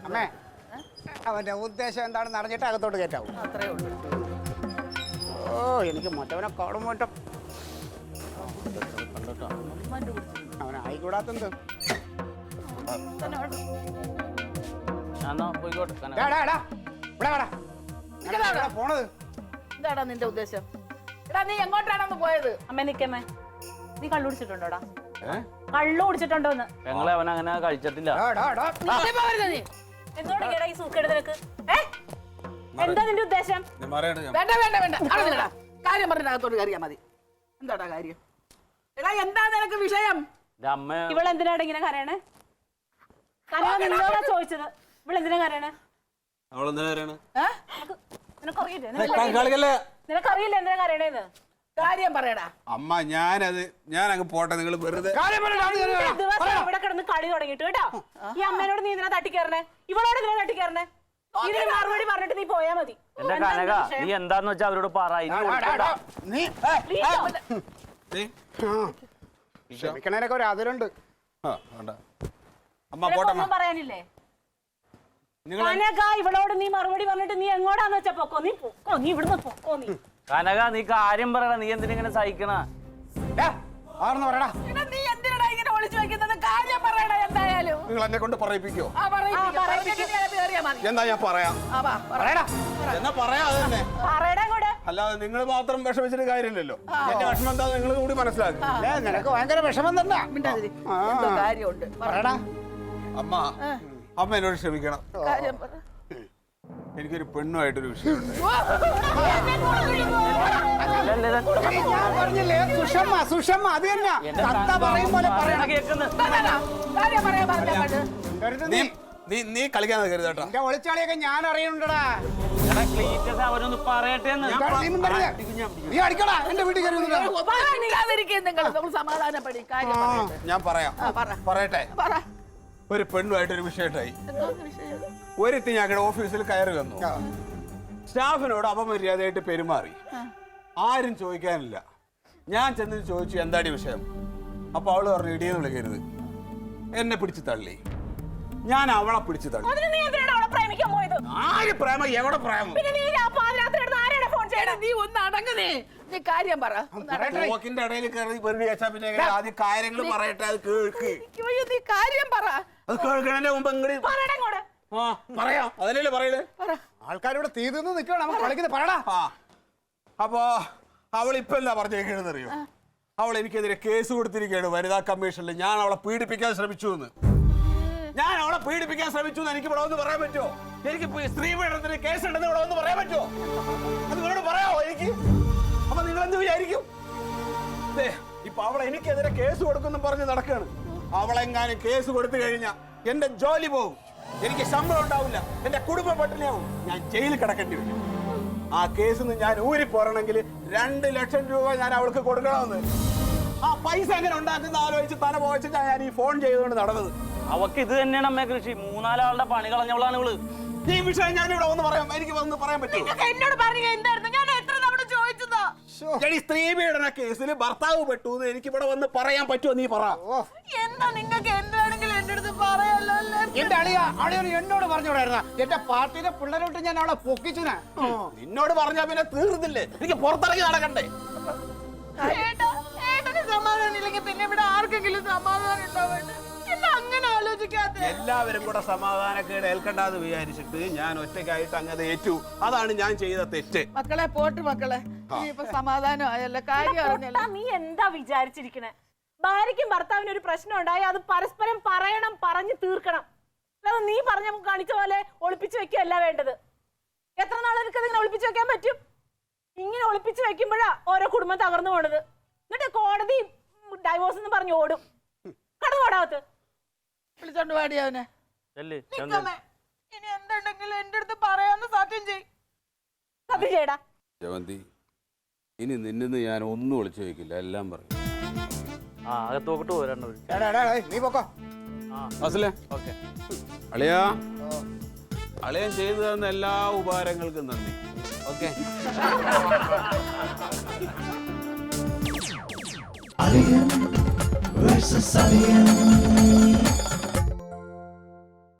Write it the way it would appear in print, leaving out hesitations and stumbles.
അമ്മേ അവന്റെ ഉദ്ദേശം എന്താണെന്ന് അറിഞ്ഞിട്ട് അകത്തോട്ട് കയറ്റാവും. അത്രേ ഉള്ളൂ. ഓ എനിക്ക് മറ്റവനെ കാണുമ്പോട്ടും അവനായിക്കൂടാത്തത്. പോണത് എന്താടാ നിന്റെ ഉദ്ദേശം? എടാ നീ എങ്ങോട്ടാണെന്ന് പോയത്? അമ്മ നിക്കമ്മേ, നീ കള്ളു കുടിച്ചിട്ടുണ്ടോടാ? കള്ളു കുടിച്ചിട്ടുണ്ടോന്ന്? ഞങ്ങളെ അവൻ അങ്ങനെ കഴിച്ചിട്ടില്ല. എന്തുകൊണ്ടാ ഈ സൂക്കേട് നിനക്ക്? എന്താ നിന്റെ ഉദ്ദേശം? വേണ്ട വേണ്ട വേണ്ട, അറിഞ്ഞടാ കാര്യം പറഞ്ഞതിനകത്തോട്ട് കയറിയാ മതി. എന്താടാ കാര്യം? എടാ എന്താ നിനക്ക് വിഷയം? ഇവളെന്തിനാണ് ഇങ്ങനെ കരയണേ? നിന്നോടാ ചോദിച്ചത്. ഇവളെന്തിനാ കരയണേ? നിനക്കറിയില്ല എന്തിനാ കരയണേന്ന്? കാര്യം പറയടാ. അമ്മ ഞാൻ അങ്ങ് പോട്ടെ. നിങ്ങൾ വെറുതെ ദിവസം ഇവിടെ കിടന്ന് കളി തുടങ്ങിട്ട് കേട്ടോ. ഈ അമ്മേനോട് നീ ഇതിനാ തട്ടിക്കയറണേ? ഇവളോട് ഇതിനാ തട്ടിക്കയറണേ? ഇതിന് മറുപടി പറഞ്ഞിട്ട് നീ പോയാ മതി. എന്റെ കനക, നീ എന്താന്ന് വെച്ചാ അവരോട് പറ. ക്ഷമിക്കണേനൊക്കെ ഒരു അതിലുണ്ട്. അമ്മ പോട്ടെ. പറയാനില്ലേ കനക? ഇവളോട് നീ മറുപടി പറഞ്ഞിട്ട് നീ എങ്ങോട്ടാന്ന് വെച്ചാ പൊക്കോ. നീ പൊക്കോ, നീ ഇവിടുന്ന് പൊക്കോ. നീ കനക, നീ കാര്യം പറയണ. നീ എന്തിനിങ്ങനെ സഹിക്കണ? പറയടാ. നീ എന്തിനാ ഇങ്ങനെ ഒളിച്ചു വെക്കുന്നത്? കാര്യം പറയടാ. എന്തായാലും നിങ്ങൾ എന്നെ കൊണ്ട് പറയിപ്പിക്കോ? എന്താ ഞാൻ പറയാം. എന്നാ പറയാ. അത് തന്നെ. അല്ലാതെ നിങ്ങൾ മാത്രം വിഷമിച്ചിട്ട് കാര്യമില്ലല്ലോ. എന്റെ വിഷമം എന്താ നിങ്ങൾ കൂടി മനസ്സിലാക്കി. നിനക്ക് ഭയങ്കര വിഷമം തന്നെ. കാര്യമുണ്ട്. അമ്മ എന്നോട് ക്ഷമിക്കണം. എനിക്കൊരു പെണ്ണുമായിട്ടൊരു വിഷയമുണ്ട്. ഞാൻ പറഞ്ഞില്ലേ സുഷമ്മ സുഷമ്മ, അത് തന്നെ പറയും പോലെ നീ കളിക്കാൻ കരുതട്ടോ. എന്റെ ഒളിച്ചാളിയൊക്കെ ഞാൻ അറിയണ്ടടാ. അവരൊന്ന് പറയട്ടെ. നീ അടിക്കടാ എന്റെ വീട്ടിൽ സമാധാനപ്പെടി. ഞാൻ പറയാം. പറയട്ടെ. ഒരു പെണ്ണുമായിട്ടൊരു വിഷയട്ടായി. ഒരുത്തി ഞങ്ങളുടെ ഓഫീസിൽ കയറി വന്നു. സ്റ്റാഫിനോട് അപമര്യാദയായിട്ട് പെരുമാറി. ആരും ചോദിക്കാനില്ല. ഞാൻ ചെന്ന് ചോദിച്ചു എന്താടി വിഷയം. അപ്പൊ അവള് പറഞ്ഞു ഇടിയെന്ന് വിളിക്കരുത്. എന്നെ പിടിച്ചു തള്ളി. ഞാൻ അവളെ പിടിച്ചു തള്ളി. ആര് പ്രേമം? എവിടെ പ്രേമം? നീ ഒന്ന് അടങ്ങുന്നേ. നീ കാര്യം പറ. പോക്കിന്റെ ഇടയിൽ കയറി വെറുതെ വെച്ചാ പിന്നെ ആദ്യം കാര്യങ്ങൾ പറയട്ടെ. അത് കേൾക്ക്. നീ കാര്യം പറ. അത് കേൾക്കണതിന്റെ മുമ്പ് പറയാം. അതിനല്ലേ പറയല്. ആൾക്കാരിവിടെ തീ നിന്ന് നിൽക്കണം. നമുക്ക് കളിക്കുന്നത് പറയടാ. അപ്പൊ അവൾ ഇപ്പൊ എന്താ പറഞ്ഞേക്കണെന്ന് അറിയോ? അവൾ എനിക്കെതിരെ കേസ് കൊടുത്തിരിക്കുകയാണ് വനിതാ കമ്മീഷനിൽ. ഞാൻ അവളെ പീഡിപ്പിക്കാൻ ശ്രമിച്ചു എന്ന്. എനിക്ക് ഇവിടെ ഒന്ന് പറയാൻ പറ്റുമോ? എനിക്ക് സ്ത്രീ പീഡനത്തിന് കേസ് ഉണ്ടെന്ന് ഇവിടെ ഒന്ന് പറയാൻ പറ്റുമോ? അത് നിങ്ങളോട് പറയാമോ എനിക്ക്? അപ്പൊ നിങ്ങൾ എന്ത് വിചാരിക്കും? ഇപ്പൊ അവൾ എനിക്കെതിരെ കേസ് കൊടുക്കുന്നു പറഞ്ഞ് നടക്കാണ്. അവളെങ്ങാനും കേസ് കൊടുത്തു കഴിഞ്ഞാൽ എന്റെ ജോലി പോകും. എനിക്ക് ശമ്പളം ഉണ്ടാവില്ല. എന്റെ കുടുംബം പട്ടിണിയാവും. ഞാൻ ജയിലിൽ കിടക്കേണ്ടി വരും. ആ കേസിൽ നിന്ന് ഞാൻ ഊരി പോരണമെങ്കിൽ 2 ലക്ഷം രൂപ ഞാൻ അവൾക്ക് കൊടുക്കണമെന്ന്. ആ പൈസ എങ്ങനെ ഉണ്ടാക്കുന്ന ആലോചിച്ച് തല പോയിച്ച് ഞാൻ ഈ ഫോൺ ചെയ്തുകൊണ്ട് നടന്നത്. അവക്ക് ഇത് തന്നെയാണ് അമ്മേ കൃഷി. 3-4 ആളുടെ പണി കളഞ്ഞവളാണ് ഇവള്. ഈ വിഷയം ഞാൻ ഇവിടെ ഒന്ന് പറയാം. എനിക്ക് വന്ന് പറയാൻ പറ്റുമോ? എന്നോട് പറഞ്ഞ എന്തായിരുന്നു? ഞാൻ എത്ര തവണ ചോദിച്ചതാ. സ്ത്രീ പീഡന കേസിൽ ഭർത്താവ് പെട്ടു എന്ന് എനിക്ക് ഇവിടെ വന്ന് പറയാൻ പറ്റുമോ? നീ പറ. എന്താ നിങ്ങൾക്ക് എന്താണെങ്കിലും എന്റെ അടുത്ത് പറയാലോ. എന്റെ അളിയ എന്നോട് പറഞ്ഞോടായിരുന്ന എന്റെ പാർട്ടിയിലെ പിള്ളേരോട്ട് ഞാൻ അവളെ പൊക്കിച്ചുനാ. നിന്നോട് പറഞ്ഞാ പിന്നെ തീർന്നില്ലേ? എനിക്ക് പുറത്തിറങ്ങി നടക്കണ്ടേ? സമാധാനം ഇല്ലെങ്കിൽ പിന്നെ ഇവിടെ ആർക്കെങ്കിലും സമാധാനം ഉണ്ടാവേണ്ട. അങ്ങനെ ആലോചിക്കാതെ എല്ലാവരും കൂടെ സമാധാനക്കേട് ഏൽക്കണ്ടെന്ന് വിചാരിച്ചിട്ട് ഞാൻ ഒറ്റയ്ക്കായിട്ട് അങ്ങനെ ഏറ്റു. അതാണ് ഞാൻ ചെയ്ത തെറ്റ്. മക്കളെ പോട്ട് മക്കളെ. ഇപ്പൊ സമാധാനം ആയല്ലോ. കാര്യം അറിഞ്ഞല്ലോ. നീ എന്താ വിചാരിച്ചിരിക്കണേ? ഭാര്യയ്ക്കും ഭർത്താവിന് ഒരു പ്രശ്നം ഉണ്ടായി അത് പരസ്പരം പറയണം, പറഞ്ഞു തീർക്കണം. അല്ലാതെ നീ പറഞ്ഞ കാണിച്ച പോലെ ഒളിപ്പിച്ചു വെക്കുകയല്ല വേണ്ടത്. എത്ര നാൾ എനിക്കതിങ്ങനെ ഒളിപ്പിച്ചു വെക്കാൻ പറ്റും? ഇങ്ങനെ ഒളിപ്പിച്ചു വെക്കുമ്പോഴാ ഓരോ കുടുംബം തകർന്നു പോണത്. എന്നിട്ട് കോടതി ഡൈവോഴ്സ് എന്ന് പറഞ്ഞു ഓടും. കടന്നോടാകത്ത് വിളിച്ചോണ്ട് പാടി അവനെ. ഇനി എന്തുണ്ടെങ്കിലും എന്റെ അടുത്ത് പറയാന്ന് സത്യം ചെയ്യടാ. ജവന്തി, ഇനി നിന്നിന്ന് ഞാൻ ഒന്നും ഒളിച്ചു വെക്കില്ല. എല്ലാം പറയും. അകത്തോട്ട് പോരാണ്ട് നീ പൊക്കോ. അളിയൻ ചെയ്തു തന്ന എല്ലാ ഉപകാരങ്ങൾക്കും നന്ദി. ഓക്കെ. Alien versus Alien.